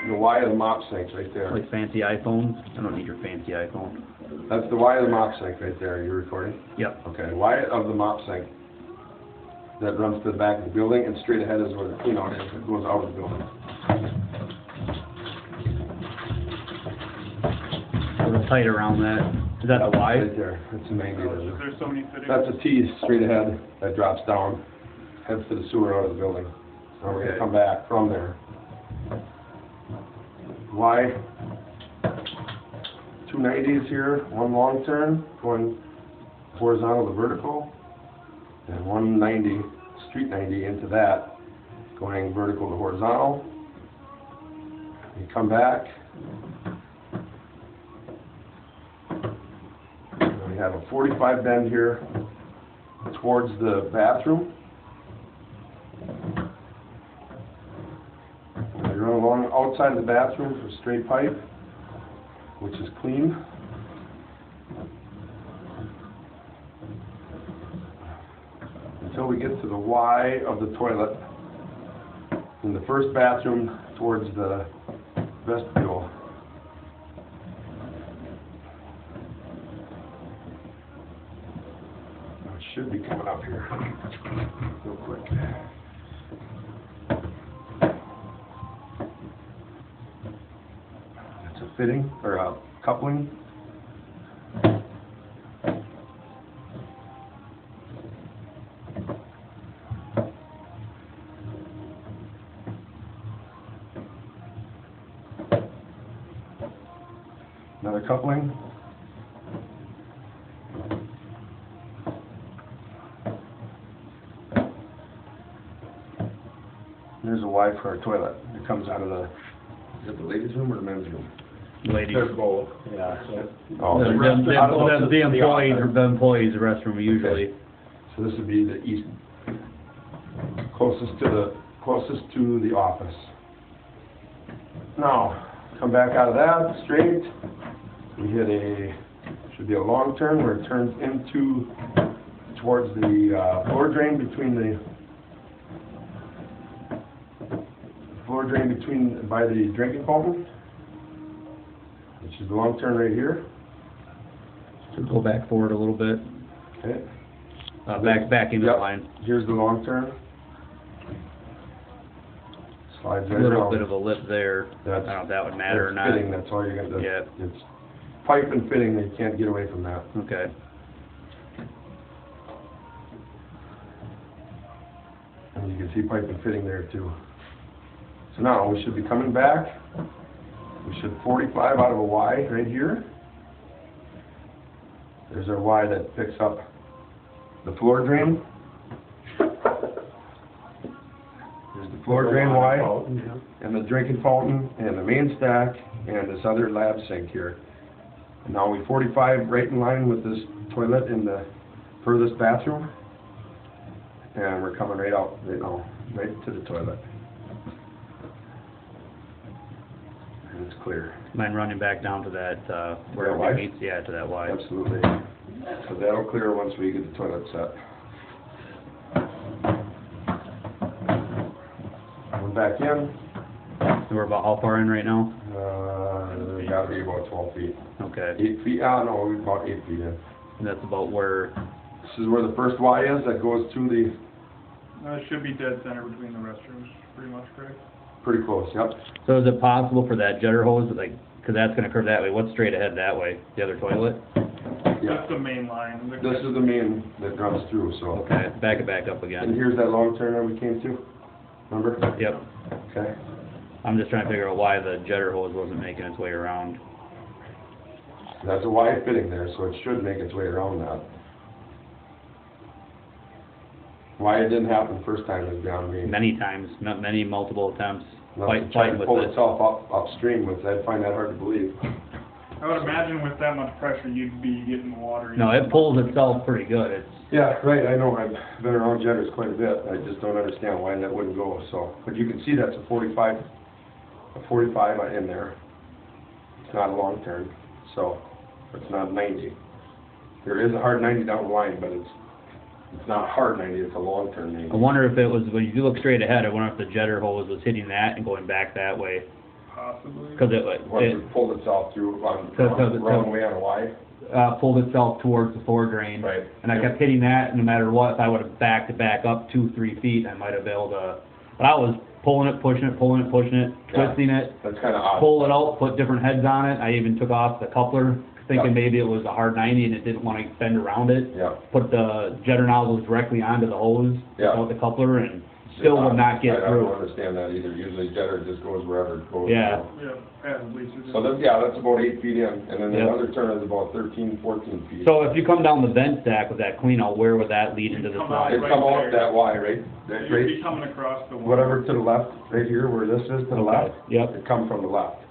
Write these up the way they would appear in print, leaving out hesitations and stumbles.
The Y of the mop sink right there. Like fancy iPhones? I don't need your fancy iPhone. That's the Y of the mop sink right there. You're recording? Yep. Okay, Y of the mop sink that runs to the back of the building, and straight ahead is where the clean out is. It goes out of the building. A little tight around that. Is that the Y? Right there. That's the main gate. There's so many fittings. That's a T straight ahead that drops down, heads to the sewer out of the building. Now we're going to come back from there. Y, 290s here, one long turn, going horizontal to vertical, and 190, street 90 into that, going vertical to horizontal. You come back. And we have a 45 bend here towards the bathroom. You run along outside of the bathroom for straight pipe, which is clean. Until we get to the Y of the toilet in the first bathroom towards the vestibule. It should be coming up here real quick. Fitting or a coupling. Another coupling. There's a Y for our toilet. It comes out of the, is it the ladies' room or the men's room? Ladies. They're both. Yeah. Oh, The employees' restroom usually. Okay. So this would be the east, closest to the office. Now, come back out of that straight. We hit should be a long turn where it turns into towards the floor drain by the drinking fountain, which is the long turn right here. So go back forward a little bit. Okay. Back into the line. Here's the long turn. Slides right A little around. bit of a lip there. I don't know if that would matter or not. Fitting, that's all you're going to do. Yeah. It's pipe and fitting, you can't get away from that. Okay. And you can see pipe and fitting there too. So now we should be coming back. We should 45 out of a Y right here. There's our Y that picks up the floor drain. There's the floor drain Y, and the drinking fountain, and the main stack, and this other lab sink here. And now we 45 right in line with this toilet in the furthest bathroom. And we're coming right out right now, right to the toilet. And it's clear. Mind running back down to that, where That Y? it meets, yeah, to that Y. Absolutely. So that'll clear once we get the toilet set. We're back in. So we're about how far in right now? We gotta be about 12 feet. Okay. 8 feet, no, we're about 8 feet in. And that's about where, This is where the first Y is that goes to the, It should be dead center between the restrooms, pretty much, correct? pretty close, yep. so is it possible for that jetter hose, like, because that's going to curve that way, what's straight ahead that way? The other toilet? Yeah. That's the main line. This is the main that runs through, so. Okay, back it back up And again. here's that long turn that we came to, remember? Yep. Okay. I'm just trying to figure out why the jetter hose wasn't making its way around. That's a Y fitting there, so it should make its way around that. Why it didn't happen first time is beyond me. Many times, multiple attempts, Unless it tried fighting to with pull it. itself upstream with it, I'd find that hard to believe. I would imagine with that much pressure, you'd be getting water. No, it pulls itself pretty good. It's, Yeah, right, I know, I've been around jetters quite a bit, I just don't understand why that wouldn't go, so. But you can see that's a 45 in there. It's not a long turn, so it's not 90. There is a hard 90 down the line, but it's not hard 90, it's a long turn 90. I wonder if it was, when you look straight ahead, I wonder if the jetter hose was hitting that and going back that way. Possibly. Cause Once it pulled itself through on, wrong way on a Y. pulled itself towards the floor drain. Right. And I kept hitting that, no matter what, if I would've backed it back up 2-3 feet, I might have been able to, but I was pulling it, pushing it, Yeah. twisting it, That's kinda odd. pull it out, put different heads on it. I even took off the coupler, thinking Yeah. maybe it was a hard 90 and it didn't wanna bend around it. Yeah. Put the jetter nozzles directly onto the hose, Yeah. without the coupler, and still would not get I through. don't understand that either. Usually jetter just goes wherever it goes. Yeah. Yeah, as leases. So that's, yeah, that's about 8 feet in, and then the Yep. other turn is about 13, 14 feet. So if you come down the vent stack with that clean out, where would that lead into the Come slide? It come out that Y, right? That You'd be right, coming across the. whatever to the left, right here, where this is to the left. Yep. It come from the left.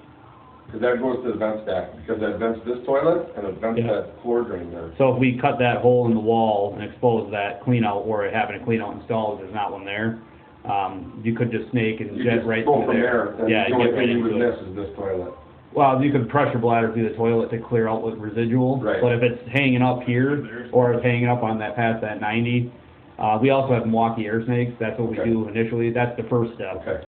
Because that goes to the vent stack, because that vents this toilet, and it vents Yeah. that floor drain there. So if we cut that hole in the wall and expose that clean out, or having a clean out installed, there's not one there, you could just snake and You jet just right go through from there. there, and Yeah, the only get right thing you would into miss it. is this toilet. Well, you could pressure bladder through the toilet to clear out with residual. Right. But if it's hanging up here, or it's hanging up on that, past that 90, we also have Milwaukee air snakes, that's what we Okay. do initially, that's the first step. Okay.